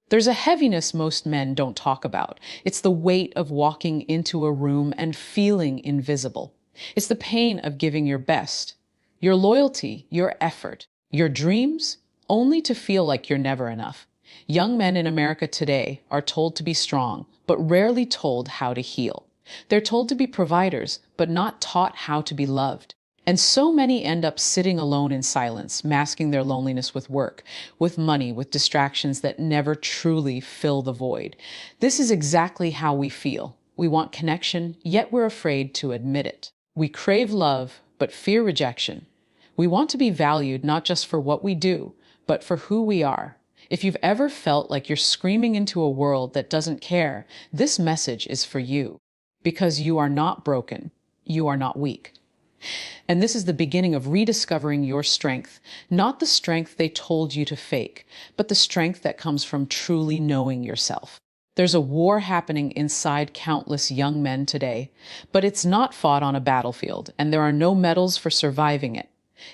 There's a heaviness most men don't talk about. It's the weight of walking into a room and feeling invisible. It's the pain of giving your best, your loyalty, your effort, your dreams, only to feel like you're never enough. Young men in America today are told to be strong, but rarely told how to heal. They're told to be providers, but not taught how to be loved. And so many end up sitting alone in silence, masking their loneliness with work, with money, with distractions that never truly fill the void. This is exactly how we feel. We want connection, yet we're afraid to admit it. We crave love, but fear rejection. We want to be valued not just for what we do, but for who we are. If you've ever felt like you're screaming into a world that doesn't care, this message is for you. Because you are not broken. You are not weak. And this is the beginning of rediscovering your strength, not the strength they told you to fake, but the strength that comes from truly knowing yourself. There's a war happening inside countless young men today, but it's not fought on a battlefield, and there are no medals for surviving it.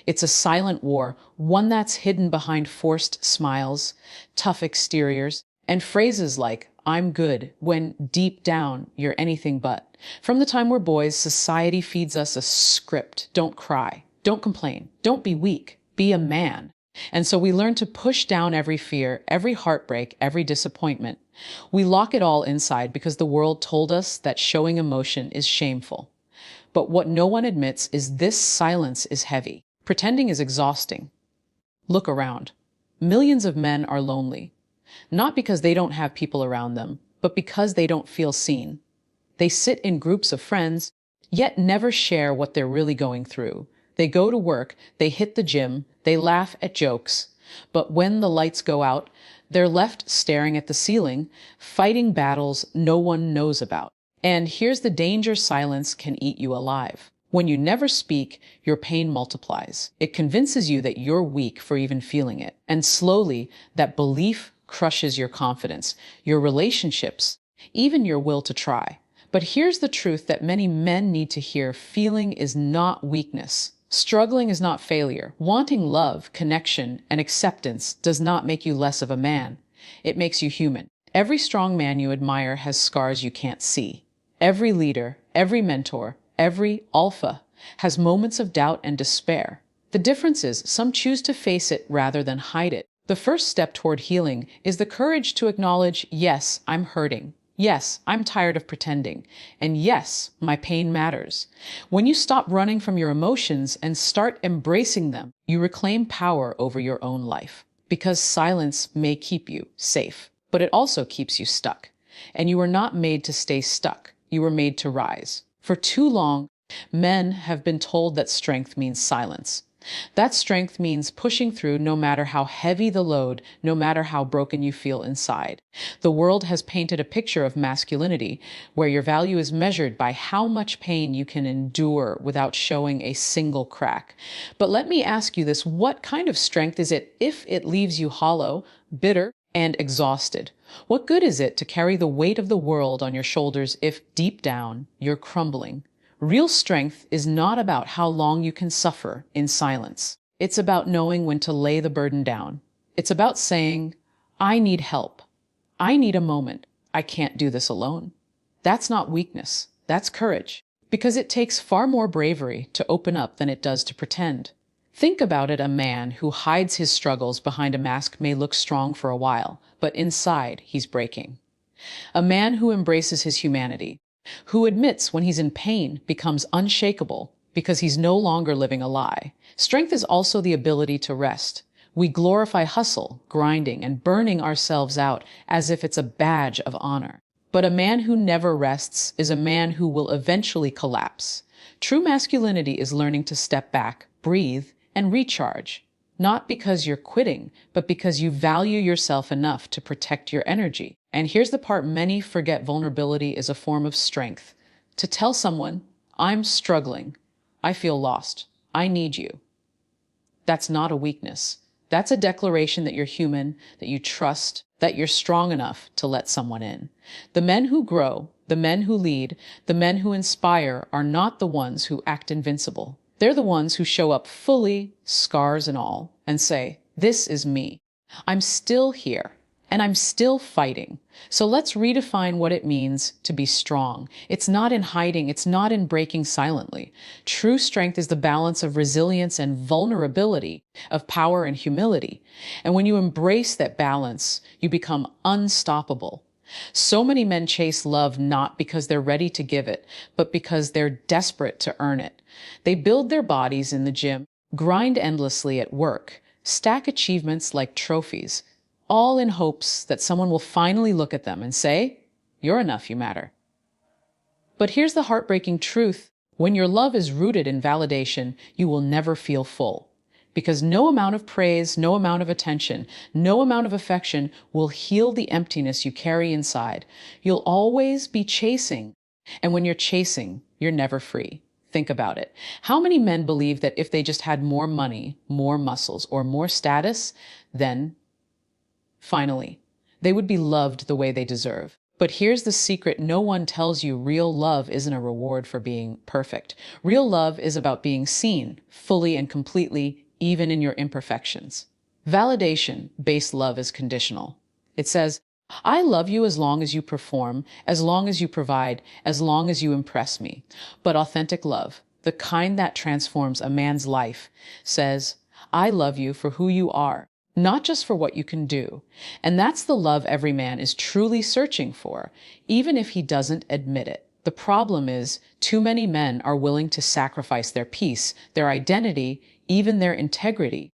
It's a silent war, one that's hidden behind forced smiles, tough exteriors, and phrases like, "I'm good," when deep down you're anything but. From the time we're boys, society feeds us a script. Don't cry. Don't complain. Don't be weak. Be a man. And so we learn to push down every fear, every heartbreak, every disappointment. We lock it all inside because the world told us that showing emotion is shameful. But what no one admits is this silence is heavy. Pretending is exhausting. Look around. Millions of men are lonely. Not because they don't have people around them, but because they don't feel seen. They sit in groups of friends, yet never share what they're really going through. They go to work, they hit the gym, they laugh at jokes, but when the lights go out, they're left staring at the ceiling, fighting battles no one knows about. And here's the danger: silence can eat you alive. When you never speak, your pain multiplies. It convinces you that you're weak for even feeling it. And slowly, that belief crushes your confidence, your relationships, even your will to try. But here's the truth that many men need to hear: feeling is not weakness. Struggling is not failure. Wanting love, connection, and acceptance does not make you less of a man. It makes you human. Every strong man you admire has scars you can't see. Every leader, every mentor, every alpha has moments of doubt and despair. The difference is some choose to face it rather than hide it. The first step toward healing is the courage to acknowledge, yes, I'm hurting. Yes, I'm tired of pretending. And yes, my pain matters. When you stop running from your emotions and start embracing them, you reclaim power over your own life. Because silence may keep you safe, but it also keeps you stuck. And you were not made to stay stuck. You were made to rise. For too long, men have been told that strength means silence. That strength means pushing through no matter how heavy the load, no matter how broken you feel inside. The world has painted a picture of masculinity where your value is measured by how much pain you can endure without showing a single crack. But let me ask you this: what kind of strength is it if it leaves you hollow, bitter, and exhausted? What good is it to carry the weight of the world on your shoulders if deep down you're crumbling? Real strength is not about how long you can suffer in silence. It's about knowing when to lay the burden down. It's about saying, I need help. I need a moment. I can't do this alone. That's not weakness. That's courage. Because it takes far more bravery to open up than it does to pretend. Think about it: a man who hides his struggles behind a mask may look strong for a while, but inside he's breaking. A man who embraces his humanity, who admits when he's in pain, becomes unshakable because he's no longer living a lie. Strength is also the ability to rest. We glorify hustle, grinding, and burning ourselves out as if it's a badge of honor. But a man who never rests is a man who will eventually collapse. True masculinity is learning to step back, breathe, and recharge. Not because you're quitting, but because you value yourself enough to protect your energy. And here's the part many forget: vulnerability is a form of strength. To tell someone, I'm struggling, I feel lost, I need you. That's not a weakness. That's a declaration that you're human, that you trust, that you're strong enough to let someone in. The men who grow, the men who lead, the men who inspire are not the ones who act invincible. They're the ones who show up fully, scars and all, and say, this is me. I'm still here. And I'm still fighting. So let's redefine what it means to be strong. It's not in hiding. It's not in breaking silently. True strength is the balance of resilience and vulnerability, of power and humility. And when you embrace that balance, you become unstoppable. So many men chase love not because they're ready to give it, but because they're desperate to earn it. They build their bodies in the gym, grind endlessly at work, stack achievements like trophies, all in hopes that someone will finally look at them and say, "You're enough, you matter." But here's the heartbreaking truth. When your love is rooted in validation, you will never feel full. Because no amount of praise, no amount of attention, no amount of affection will heal the emptiness you carry inside. You'll always be chasing. And when you're chasing, you're never free. Think about it. How many men believe that if they just had more money, more muscles, or more status, then finally, they would be loved the way they deserve. But here's the secret no one tells you: real love isn't a reward for being perfect. Real love is about being seen fully and completely, even in your imperfections. Validation-based love is conditional. It says, "I love you as long as you perform, as long as you provide, as long as you impress me." But authentic love, the kind that transforms a man's life, says, "I love you for who you are, not just for what you can do." And that's the love every man is truly searching for, even if he doesn't admit it. The problem is, too many men are willing to sacrifice their peace, their identity, even their integrity,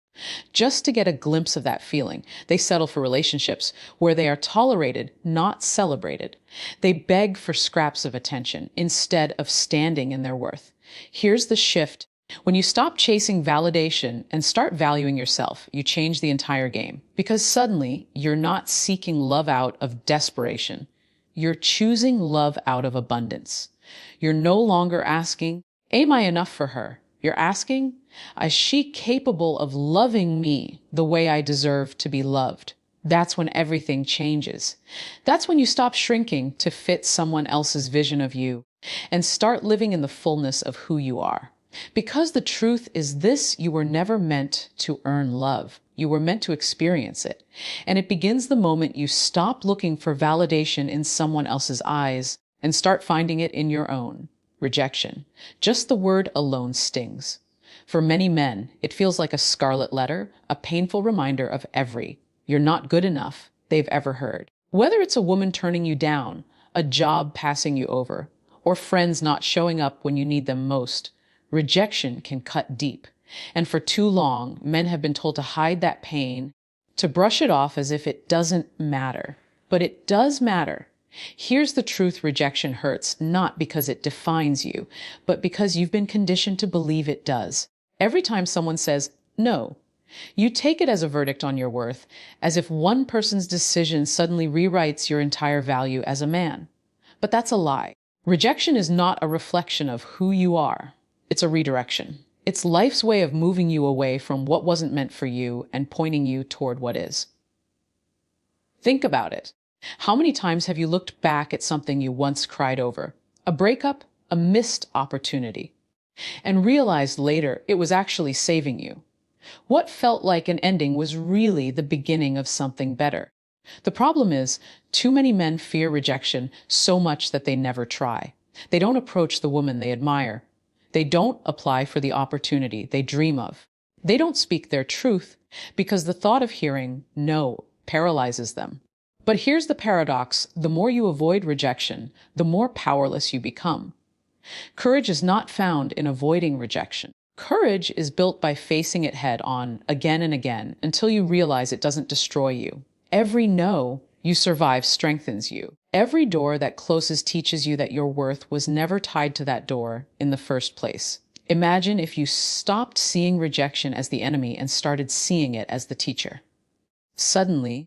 just to get a glimpse of that feeling. They settle for relationships where they are tolerated, not celebrated. They beg for scraps of attention instead of standing in their worth. Here's the shift. When you stop chasing validation and start valuing yourself, you change the entire game. Because suddenly, you're not seeking love out of desperation. You're choosing love out of abundance. You're no longer asking, "Am I enough for her?" You're asking, "Is she capable of loving me the way I deserve to be loved?" That's when everything changes. That's when you stop shrinking to fit someone else's vision of you and start living in the fullness of who you are. Because the truth is this: you were never meant to earn love. You were meant to experience it. And it begins the moment you stop looking for validation in someone else's eyes and start finding it in your own. Rejection. Just the word alone stings. For many men, it feels like a scarlet letter, a painful reminder of every "you're not good enough" they've ever heard. Whether it's a woman turning you down, a job passing you over, or friends not showing up when you need them most, rejection can cut deep. And for too long, men have been told to hide that pain, to brush it off as if it doesn't matter. But it does matter. Here's the truth: rejection hurts, not because it defines you, but because you've been conditioned to believe it does. Every time someone says no, you take it as a verdict on your worth, as if one person's decision suddenly rewrites your entire value as a man. But that's a lie. Rejection is not a reflection of who you are. It's a redirection. It's life's way of moving you away from what wasn't meant for you and pointing you toward what is. Think about it. How many times have you looked back at something you once cried over? A breakup, a missed opportunity, and realized later it was actually saving you. What felt like an ending was really the beginning of something better. The problem is, too many men fear rejection so much that they never try. They don't approach the woman they admire. They don't apply for the opportunity they dream of. They don't speak their truth because the thought of hearing no paralyzes them. But here's the paradox: the more you avoid rejection, the more powerless you become. Courage is not found in avoiding rejection. Courage is built by facing it head on again and again until you realize it doesn't destroy you. Every no you survive strengthens you. Every door that closes teaches you that your worth was never tied to that door in the first place. Imagine if you stopped seeing rejection as the enemy and started seeing it as the teacher. Suddenly,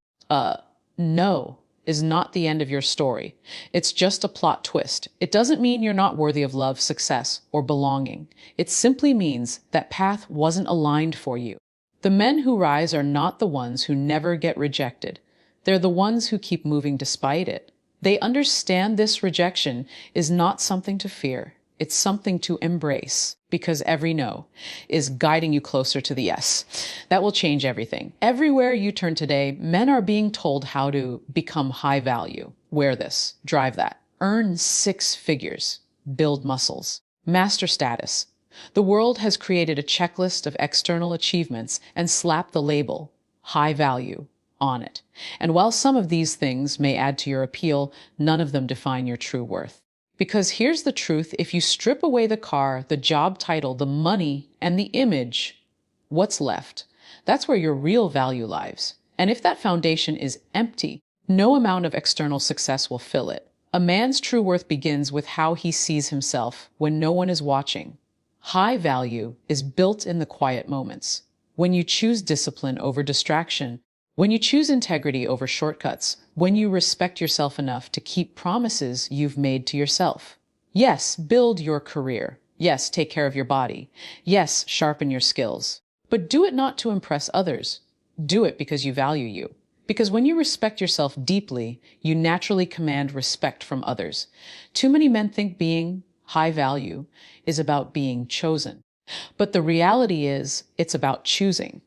no is not the end of your story. It's just a plot twist. It doesn't mean you're not worthy of love, success, or belonging. It simply means that path wasn't aligned for you. The men who rise are not the ones who never get rejected. They're the ones who keep moving despite it. They understand this rejection is not something to fear. It's something to embrace because every no is guiding you closer to the yes. That will change everything. Everywhere you turn today, men are being told how to become high value. Wear this, drive that, earn six figures, build muscles, master status. The world has created a checklist of external achievements and slapped the label, high value, on it. And while some of these things may add to your appeal, none of them define your true worth. Because here's the truth, if you strip away the car, the job title, the money, and the image, what's left? That's where your real value lies. And if that foundation is empty, no amount of external success will fill it. A man's true worth begins with how he sees himself when no one is watching. High value is built in the quiet moments. When you choose discipline over distraction, when you choose integrity over shortcuts, when you respect yourself enough to keep promises you've made to yourself. Yes, build your career. Yes, take care of your body. Yes, sharpen your skills. But do it not to impress others. Do it because you value you. Because when you respect yourself deeply, you naturally command respect from others. Too many men think being high value is about being chosen. But the reality is, it's about choosing.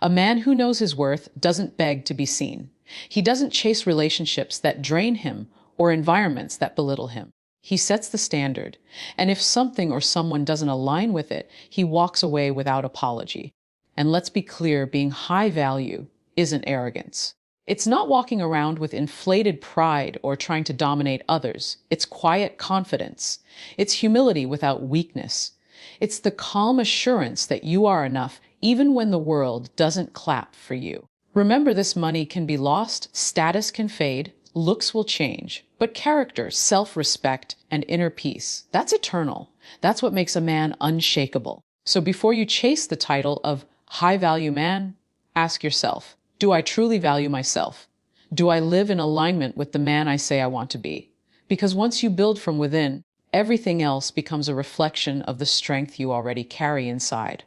A man who knows his worth doesn't beg to be seen. He doesn't chase relationships that drain him or environments that belittle him. He sets the standard, and if something or someone doesn't align with it, he walks away without apology. And let's be clear, being high value isn't arrogance. It's not walking around with inflated pride or trying to dominate others. It's quiet confidence. It's humility without weakness. It's the calm assurance that you are enough even when the world doesn't clap for you. Remember, this money can be lost, status can fade, looks will change, but character, self-respect, and inner peace, that's eternal. That's what makes a man unshakable. So before you chase the title of high-value man, ask yourself, do I truly value myself? Do I live in alignment with the man I say I want to be? Because once you build from within, everything else becomes a reflection of the strength you already carry inside.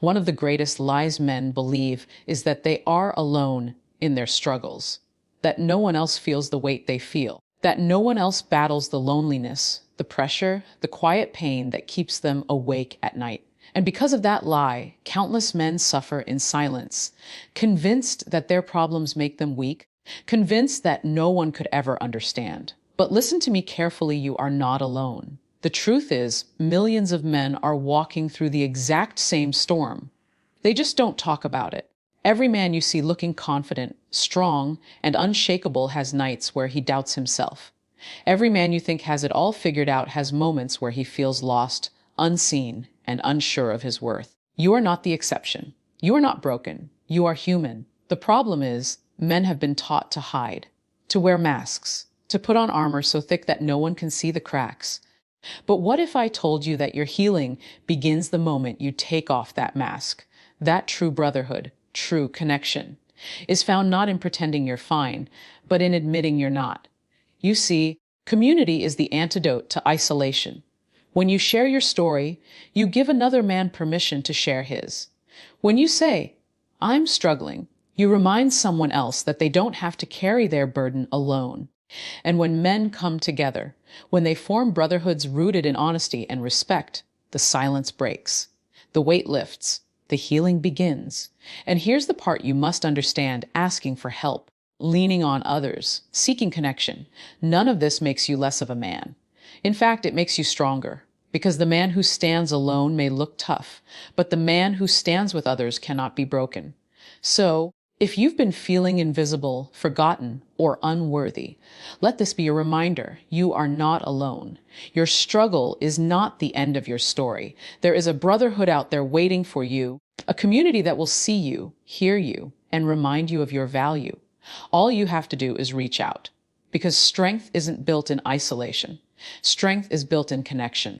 One of the greatest lies men believe is that they are alone in their struggles, that no one else feels the weight they feel, that no one else battles the loneliness, the pressure, the quiet pain that keeps them awake at night. And because of that lie, countless men suffer in silence, convinced that their problems make them weak, convinced that no one could ever understand. But listen to me carefully, you are not alone. The truth is, millions of men are walking through the exact same storm. They just don't talk about it. Every man you see looking confident, strong, and unshakable has nights where he doubts himself. Every man you think has it all figured out has moments where he feels lost, unseen, and unsure of his worth. You are not the exception. You are not broken. You are human. The problem is, men have been taught to hide, to wear masks, to put on armor so thick that no one can see the cracks. But what if I told you that your healing begins the moment you take off that mask? That true brotherhood, true connection, is found not in pretending you're fine, but in admitting you're not. You see, community is the antidote to isolation. When you share your story, you give another man permission to share his. When you say, I'm struggling, you remind someone else that they don't have to carry their burden alone. And when men come together, when they form brotherhoods rooted in honesty and respect, the silence breaks, the weight lifts, the healing begins. And here's the part you must understand: asking for help, leaning on others, seeking connection. None of this makes you less of a man. In fact, it makes you stronger, because the man who stands alone may look tough, but the man who stands with others cannot be broken. So, if you've been feeling invisible, forgotten, or unworthy, let this be a reminder: you are not alone. Your struggle is not the end of your story. There is a brotherhood out there waiting for you, a community that will see you, hear you, and remind you of your value. All you have to do is reach out, because strength isn't built in isolation. Strength is built in connection.